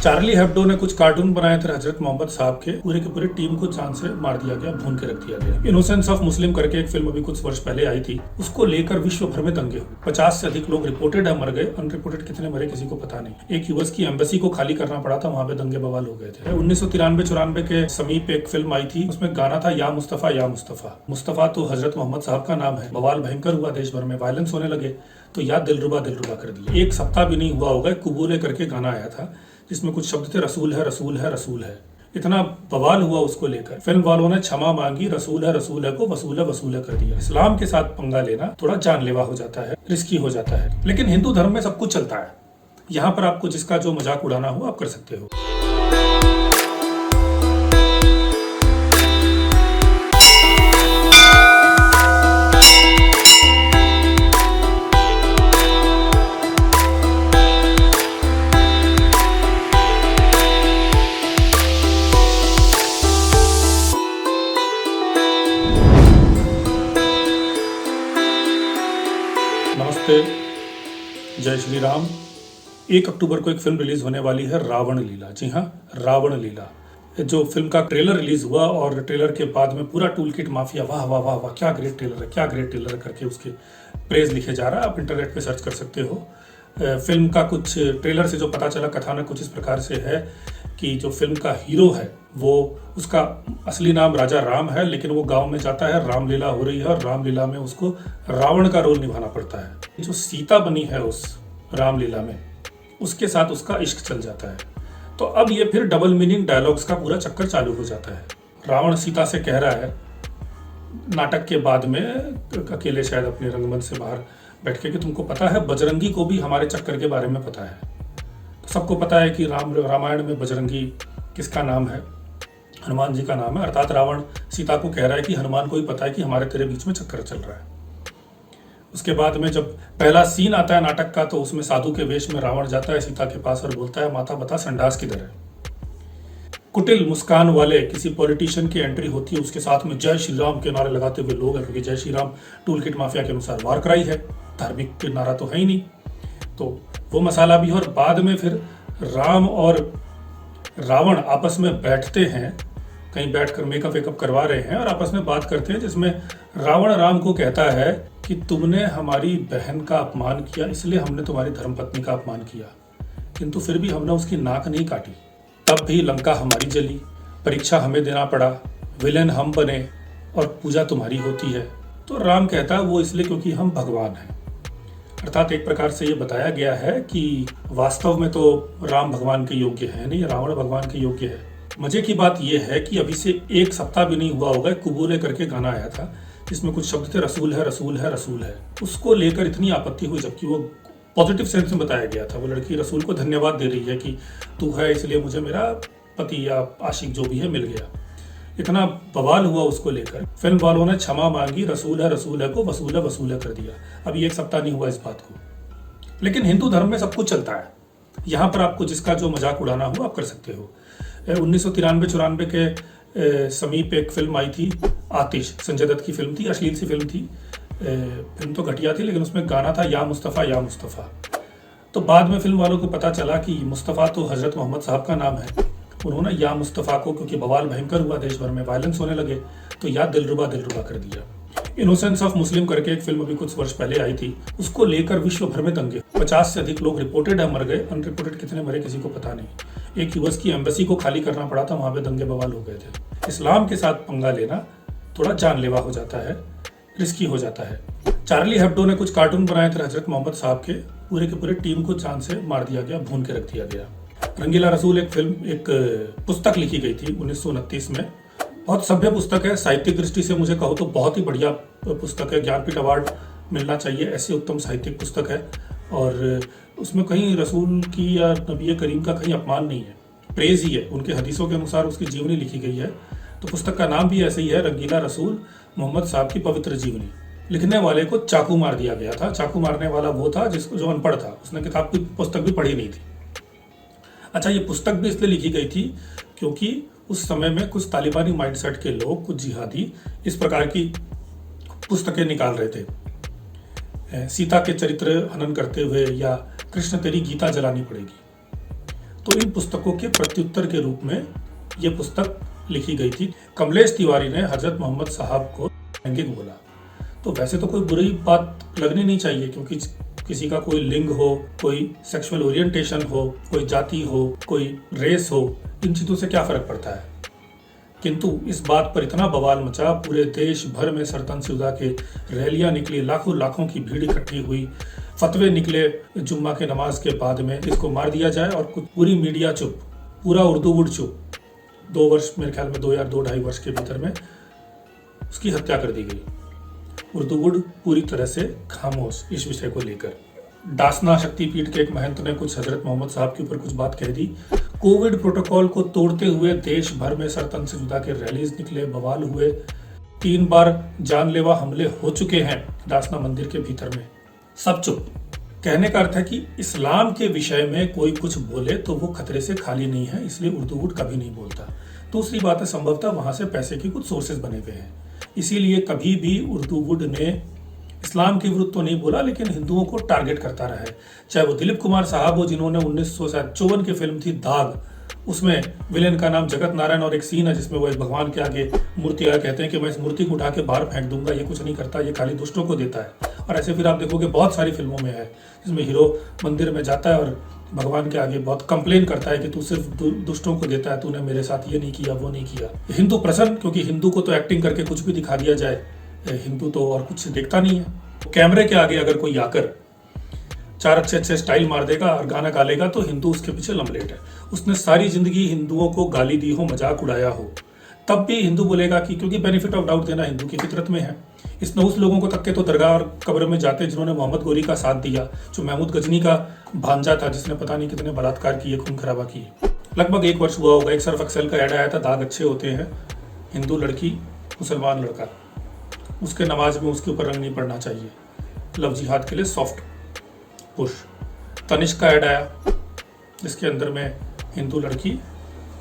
Charlie Hebdo ने कुछ cartoon बनाए थे हजरत मोहम्मद साहब के पूरे टीम को जान से मार दिया गया, भून के रख दिया गया। इनोसेंस ऑफ मुस्लिम करके एक फिल्म अभी कुछ वर्ष पहले आई थी, उसको लेकर विश्व भर में दंगे हुए। 50 से अधिक लोग रिपोर्टेड है मर गए, अनरिपोर्टेड कितने मरे किसी को पता नहीं। एक यूएस की एम्बेसी को खाली करना पड़ा था, वहां पे दंगे बवाल हो गए थे। 1993-94 के समीप एक फिल्म आई थी, उसमें गाना था या मुस्तफा या मुस्तफा। मुस्तफा तो हजरत मोहम्मद साहब का नाम है। बवाल भयंकर हुआ, देश भर में वायलेंस होने लगे, तो याद दिलरुबा कर दिया। एक सप्ताह भी नहीं हुआ होगा, कुबूले करके गाना आया था जिसमें कुछ शब्द थे रसूल है रसूल है रसूल है। इतना बवाल हुआ उसको लेकर, फिल्म वालों ने क्षमा मांगी, रसूल है को वसूल है कर दिया। इस्लाम के साथ पंगा लेना थोड़ा जानलेवा हो जाता है, रिस्की हो जाता है, लेकिन हिंदू धर्म में सब कुछ चलता है। यहाँ पर आपको जिसका जो मजाक उड़ाना हो आप कर सकते हो। नमस्ते, जय श्री राम। 1 अक्टूबर को एक फिल्म रिलीज होने वाली है, रावण लीला। जी हाँ, रावण लीला। जो फिल्म का ट्रेलर रिलीज हुआ और ट्रेलर के बाद में पूरा टूल किट माफिया वाह वाह वाह वाह क्या ग्रेट ट्रेलर है, क्या ग्रेट ट्रेलर है करके उसके प्रेज लिखे जा रहा है। आप इंटरनेट पे सर्च कर सकते हो। फिल्म का कुछ ट्रेलर से जो पता चला, कथानक कुछ इस प्रकार से है कि जो फिल्म का हीरो है वो, उसका असली नाम राजा राम है, लेकिन वो गांव में जाता है, रामलीला हो रही है और रामलीला में उसको रावण का रोल निभाना पड़ता है। जो सीता बनी है उस रामलीला में, उसके साथ उसका इश्क चल जाता है। तो अब ये फिर डबल मीनिंग डायलॉग्स का पूरा चक्कर चालू हो जाता है। रावण सीता से कह रहा है नाटक के बाद में, अकेले शायद अपने रंगमंच से बाहर बैठ के, कि तुमको पता है बजरंगी को भी हमारे चक्कर के बारे में पता है। तो सबको पता है कि रामायण में बजरंगी किसका नाम है, हनुमान जी का नाम है। अर्थात रावण सीता को कह रहा है कि हनुमान को भी पता है कि हमारे तेरे बीच में चक्कर चल रहा है। उसके बाद में जब पहला सीन आता है नाटक का, तो उसमें साधु के वेश में रावण जाता है सीता के पास और बोलता है, माता बता संडास किधर है। कुटिल मुस्कान वाले किसी पॉलिटिशियन की एंट्री होती है, उसके साथ में जय श्री राम के नारे लगाते हुए लोग हैं, क्योंकि जय Shri Ram tool kit mafia के अनुसार वार कराई है, धार्मिक नारा तो है ही नहीं, तो वो मसाला भी है। और बाद में फिर राम और रावण आपस में बैठते हैं, कहीं बैठकर मेकअप वेकअप करवा रहे हैं और आपस में बात करते हैं, जिसमें रावण राम को कहता है कि तुमने हमारी बहन का अपमान किया, इसलिए हमने तुम्हारी धर्मपत्नी का अपमान किया, किंतु फिर भी हमने उसकी नाक नहीं काटी। तब भी लंका हमारी जली, परीक्षा हमें देना पड़ा, विलेन हम बने और पूजा तुम्हारी होती है। तो राम कहता है वो इसलिए क्योंकि हम भगवान हैं। अर्थात एक प्रकार से ये बताया गया है कि वास्तव में तो राम भगवान के योग्य है नहीं, रावण भगवान के योग्य है। मजे की बात यह है कि अभी से 1 सप्ताह भी नहीं हुआ होगा, कुबूले करके गाना आया था जिसमें कुछ शब्द थे रसूल है रसूल है रसूल है। उसको लेकर इतनी आपत्ति हुई, जबकि वो पॉजिटिव सेंस में बताया गया था। वो लड़की रसूल को धन्यवाद दे रही है कि तू है इसलिए मुझे मेरा पति या आशिक जो भी है मिल गया। इतना बवाल हुआ उसको लेकर, फिल्म वालों ने क्षमा मांगी, रसूल है को वसूल है कर दिया। अभी 1 सप्ताह नहीं हुआ इस बात को, लेकिन हिंदू धर्म में सब कुछ चलता है। यहाँ पर आपको जिसका जो मजाक उड़ाना हो आप कर सकते हो। 1993-94 के समीप एक फिल्म आई थी, आतिश, संजय दत्त की फिल्म थी, अश्लील सी फिल्म थी। फिल्म तो घटिया थी, लेकिन उसमें गाना था या मुस्तफा। तो बाद में फिल्म वालों को पता चला कि मुस्तफा तो हजरत मोहम्मद साहब का नाम है। उन्होंने या मुस्तफा को, क्योंकि बवाल भयंकर हुआ, देश भर में वायलेंस होने लगे, तो याद दिलरुबा कर दिया। इनोसेंस ऑफ मुस्लिम करके एक फिल्म अभी कुछ वर्ष पहले आई थी, उसको लेकर विश्व भर में दंगे। 50 से अधिक लोग रिपोर्टेड है मर गए, अनरिपोर्टेड कितने मरे किसी को पता नहीं। एक यूएस की एम्बेसी को खाली करना पड़ा था, वहां पे दंगे बवाल हो गए थे। इस्लाम के साथ पंगा लेना थोड़ा जानलेवा हो जाता है, रिस्की हो जाता है। चार्ली हेब्डो ने कुछ कार्टून बनाए थे हजरत मोहम्मद साहब के पूरे टीम को जान से मार दिया गया, भून के रख दिया गया। रंगीला रसूल एक पुस्तक लिखी गई थी 1929 में। बहुत सभ्य पुस्तक है, साहित्यिक दृष्टि से मुझे कहो तो बहुत ही बढ़िया पुस्तक है। ज्ञानपीठ अवार्ड मिलना चाहिए, ऐसी उत्तम साहित्यिक पुस्तक है। और उसमें कहीं रसूल की या नबी करीम का कहीं अपमान नहीं है, प्रेज ही है। उनके हदीसों के अनुसार उसकी जीवनी लिखी गई है। तो पुस्तक का नाम भी ऐसे ही है, रंगीला रसूल, मोहम्मद साहब की पवित्र जीवनी। लिखने वाले को चाकू मार दिया गया था। चाकू मारने वाला वो था जिसको, जो अनपढ़ था, उसने किताब की पुस्तक भी पढ़ी नहीं थी। अच्छा, ये पुस्तक भी इसलिए लिखी गई थी क्योंकि उस समय में कुछ तालिबानी माइंडसेट के लोग, कुछ जिहादी, इस प्रकार की पुस्तकें निकाल रहे थे। सीता के चरित्र हनन करते हुए, या कृष्ण तेरी गीता जलानी पड़ेगी। तो इन पुस्तकों के प्रत्युत्तर के रूप में ये पुस्तक लिखी गई थी। कमलेश तिवारी ने हजरत मोहम्मद साहब को लैंगिक बोला। तो वैसे तो कोई बुरी बात लगनी नहीं चाहिए, क्योंकि किसी का कोई लिंग हो, कोई सेक्सुअल ओरिएंटेशन हो, कोई जाति हो, कोई रेस हो, इन चीज़ों से क्या फ़र्क पड़ता है। किंतु इस बात पर इतना बवाल मचा, पूरे देश भर में सरतन सुदा के रैलियां निकली, लाखों लाखों की भीड़ इकट्ठी हुई, फतवे निकले जुम्मा के नमाज के बाद में इसको मार दिया जाए, और कुछ पूरी मीडिया चुप, पूरा उर्दू वुड चुप। 2 वर्ष, मेरे ख्याल में 2 या 2-2.5 वर्ष के भीतर में उसकी हत्या कर दी गई। उर्दू वुड पूरी तरह से खामोश इस विषय को लेकर। डासना शक्तिपीठ के एक महंत ने कुछ हजरत मोहम्मद साहब के ऊपर कुछ बात कह दी। कोविड प्रोटोकॉल को तोड़ते हुए देश भर में सरतन से जुदा के रैलीज निकले, बवाल हुए, 3 बार जानलेवा हमले हो चुके हैं डासना मंदिर के भीतर में। सब चुप। कहने का अर्थ है कि इस्लाम के विषय में कोई कुछ बोले तो वो खतरे से खाली नहीं है, इसलिए उर्दू वुड कभी नहीं बोलता। दूसरी बात है, संभवतः वहां से पैसे की कुछ सोर्सेज बने हुए हैं, इसीलिए कभी भी उर्दू वुड ने इस्लाम के विरुद्ध तो नहीं बोला, लेकिन हिंदुओं को टारगेट करता रहा है। चाहे वो दिलीप कुमार साहब हो, जिन्होंने 1954 की फिल्म थी दाग, उसमें विलेन का नाम जगत नारायण, और एक सीन है जिसमें वो एक भगवान के आगे मूर्ति आगे कहते हैं कि मैं इस मूर्ति को उठा के बाहर फेंक दूंगा, ये कुछ नहीं करता, ये खाली दुष्टों को देता है। और ऐसे फिर आप देखोगे बहुत सारी फिल्मों में है जिसमें हीरो मंदिर में जाता है और भगवान के आगे बहुत कंप्लेन करता है कि तू सिर्फ दुष्टों को देता है, तूने मेरे साथ ये नहीं किया, वो नहीं किया। हिंदू प्रसन्न, क्योंकि हिंदू को तो एक्टिंग करके कुछ भी दिखा दिया जाए, हिंदू तो और कुछ देखता नहीं है। कैमरे के आगे अगर कोई आकर 4 अच्छे स्टाइल मार देगा और गाना गा लेगा तो हिंदू उसके पीछे लमलेट है। उसने सारी जिंदगी हिंदुओं को गाली दी हो, मजाक उड़ाया हो, तब भी हिंदू बोलेगा कि, क्योंकि बेनिफिट ऑफ डाउट देना हिंदू की फितरत में है। इसने उस लोगों को तक के तो दरगाह और कब्र में जाते जिन्होंने मोहम्मद गोरी का साथ दिया, जो महमूद गजनी का भांजा था, जिसने पता नहीं कितने बलात्कार किए, खून खराबा किए। लगभग 1 वर्ष हुआ होगा, एक सर्फ एक्सेल का ऐड आया था, दाग अच्छे होते हैं, हिंदू लड़की मुसलमान लड़का, उसके नमाज में उसके ऊपर रंग नहीं पड़ना चाहिए, लव जिहाद के लिए सॉफ्ट पुश। तनिष्क का ऐड आया जिसके अंदर में हिंदू लड़की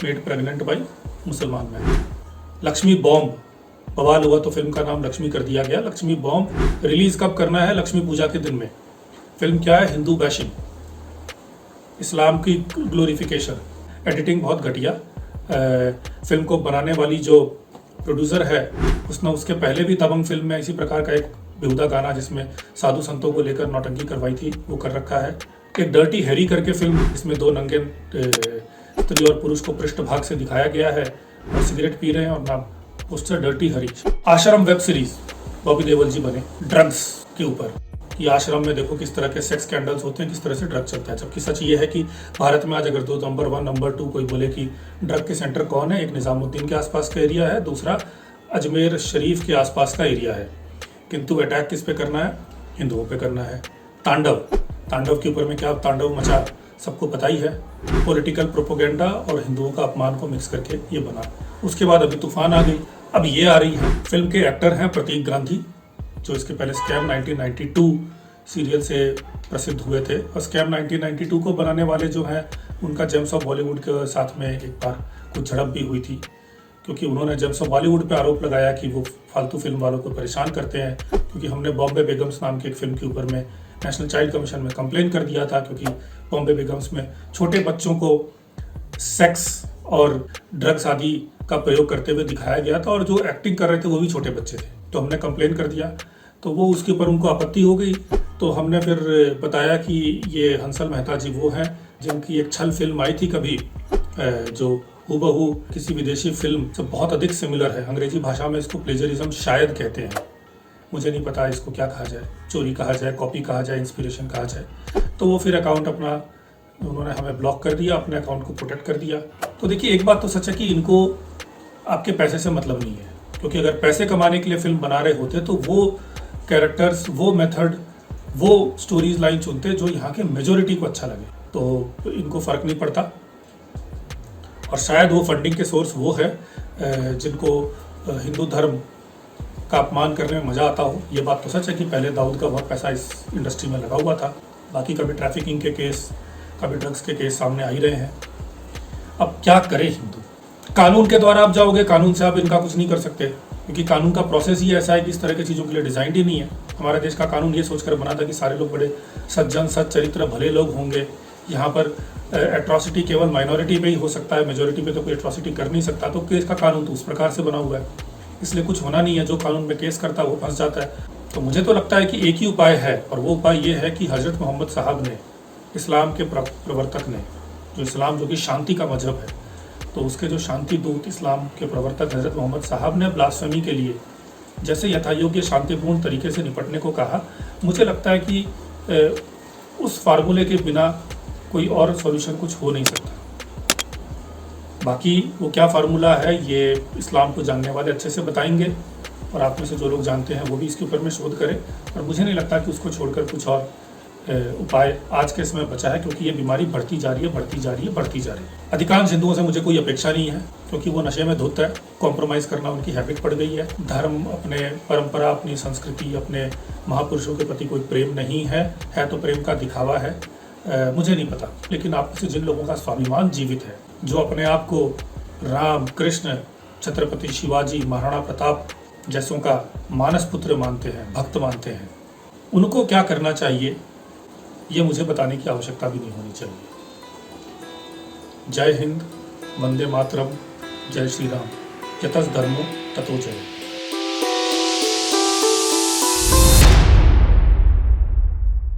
मेड प्रेग्नेंट बाई मुसलमान मैन। लक्ष्मी बॉम्ब बवाल हुआ तो फिल्म का नाम लक्ष्मी कर दिया गया। लक्ष्मी बॉम्ब रिलीज कब करना है? लक्ष्मी पूजा के दिन में। फिल्म क्या है? हिंदू बैशिंग, इस्लाम की ग्लोरिफिकेशन, एडिटिंग बहुत घटिया। फिल्म को बनाने वाली जो प्रोड्यूसर है उसने उसके पहले भी दबंग फिल्म में इसी प्रकार का एक बेहुदा गाना जिसमें साधु संतों को लेकर नौटंकी करवाई थी वो कर रखा है। एक डर्टी हैरी करके फिल्म, इसमें 2 नंगे स्त्री और पुरुष को पृष्ठभाग से दिखाया गया है और सिगरेट पी रहे हैं और नाम पोस्टर डर्टी हरी। आश्रम वेब सीरीज, बॉबी देओल जी बने ड्रग्स के ऊपर। ये आश्रम में देखो किस तरह के सेक्स स्कैंडल्स होते हैं, किस तरह से ड्रग चलता है। जबकि सच ये है कि भारत में आज अगर 2 नंबर 1 नंबर 2 कोई बोले कि ड्रग के सेंटर कौन है, एक निजामुद्दीन के आसपास का एरिया है, दूसरा अजमेर शरीफ के आसपास का एरिया है। किंतु अटैक किस पे करना है? हिंदुओं पे करना है। तांडव के ऊपर में क्या तांडव मचा सबको पता ही है। पॉलिटिकल प्रोपोगेंडा और हिंदुओं का अपमान को मिक्स करके ये बना। उसके बाद अभी तूफान आ गई, अब ये आ रही है। फिल्म के एक्टर हैं प्रतीक गांधी, जो इसके पहले स्कैम 1992 सीरियल से प्रसिद्ध हुए थे। और स्कैम 1992 को बनाने वाले जो हैं उनका जेम्स ऑफ बॉलीवुड के साथ में एक बार कुछ झड़प भी हुई थी, क्योंकि उन्होंने जेम्स ऑफ बॉलीवुड पे आरोप लगाया कि वो फालतू फिल्म वालों को परेशान करते हैं। क्योंकि हमने बॉम्बे बेगम्स नाम की एक फिल्म के ऊपर में नेशनल चाइल्ड कमीशन में कंप्लेन कर दिया था, क्योंकि बॉम्बे बेगम्स में छोटे बच्चों को सेक्स और ड्रग्स आदि का प्रयोग करते हुए दिखाया गया था और जो एक्टिंग कर रहे थे वो भी छोटे बच्चे थे। तो हमने कंप्लेन कर दिया, तो वो उसके ऊपर उनको आपत्ति हो गई। तो हमने फिर बताया कि ये हंसल मेहता जी वो हैं जिनकी एक छल फिल्म आई थी कभी, जो हूबहू किसी विदेशी फिल्म से बहुत अधिक सिमिलर है। अंग्रेजी भाषा में इसको प्लेजरिज्म शायद कहते हैं, मुझे नहीं पता इसको क्या कहा जाए, चोरी कहा जाए, कॉपी कहा जाए, इंस्पिरेशन कहा जाए। तो वो फिर अकाउंट अपना उन्होंने हमें ब्लॉक कर दिया, अपने अकाउंट को प्रोटेक्ट कर दिया। तो देखिए, एक बात तो सच है कि इनको आपके पैसे से मतलब नहीं है, क्योंकि अगर पैसे कमाने के लिए फिल्म बना रहे होते तो वो कैरेक्टर्स, वो मेथड, वो स्टोरीज लाइन चुनते जो यहाँ के मेजोरिटी को अच्छा लगे। तो इनको फर्क नहीं पड़ता और शायद वो फंडिंग के सोर्स वो है जिनको हिंदू धर्म का अपमान करने में मज़ा आता हो। ये बात तो सच है कि पहले दाऊद का बहुत पैसा इस इंडस्ट्री में लगा हुआ था। बाकी कभी ट्रैफिकिंग के केस, कभी ड्रग्स के केस सामने आ ही रहे हैं। अब क्या करे हिंदू? कानून के द्वारा आप जाओगे, कानून से आप इनका कुछ नहीं कर सकते, क्योंकि कानून का प्रोसेस ही ऐसा है कि इस तरह की चीज़ों के लिए डिज़ाइन ही नहीं है। हमारे देश का कानून ये सोचकर बना था कि सारे लोग बड़े सज्जन, सच्चरित्र, भले लोग होंगे। यहाँ पर एट्रॉसिटी केवल माइनॉरिटी पे ही हो सकता है, मेजोरिटी पे तो कोई एट्रॉसिटी कर नहीं सकता, तो केस का कानून तो उस प्रकार से बना हुआ है, इसलिए कुछ होना नहीं है, जो कानून में केस करता है वो फंस जाता है। तो मुझे तो लगता है कि एक ही उपाय है, और वो उपाय ये है कि हज़रत मोहम्मद साहब ने, इस्लाम के प्रवर्तक ने, जो इस्लाम जो कि शांति का मजहब है, तो उसके जो शांति दूत इस्लाम के प्रवर्तक हज़रत मोहम्मद साहब ने ब्लास्फेमी के लिए जैसे यथायोग्य शांतिपूर्ण तरीके से निपटने को कहा, मुझे लगता है कि उस फार्मूले के बिना कोई और सॉल्यूशन कुछ हो नहीं सकता। बाकी वो क्या फार्मूला है ये इस्लाम को जानने वाले अच्छे से बताएंगे, और आप में से जो लोग जानते हैं वो भी इसके ऊपर में शोध करें, और मुझे नहीं लगता कि उसको छोड़कर कुछ और उपाय आज के समय बचा है, क्योंकि ये बीमारी बढ़ती जा रही है, बढ़ती जा रही है, बढ़ती जा रही है। अधिकांश हिंदुओं से मुझे कोई अपेक्षा नहीं है, क्योंकि वो नशे में धुत है, कॉम्प्रोमाइज़ करना उनकी हैबिट पड़ गई है, धर्म, अपने परंपरा, अपनी संस्कृति, अपने महापुरुषों के प्रति कोई प्रेम नहीं है तो प्रेम का दिखावा है। मुझे नहीं पता, लेकिन आप में से जिन लोगों का स्वाभिमान जीवित है, जो अपने आप को राम, कृष्ण, छत्रपति शिवाजी, महाराणा प्रताप जैसों का मानस पुत्र मानते हैं, भक्त मानते हैं, उनको क्या करना चाहिए ये मुझे बताने की आवश्यकता भी नहीं होनी चाहिए। जय हिंद, वंदे मातरम, जय श्री राम, यतस धर्मो ततो जय।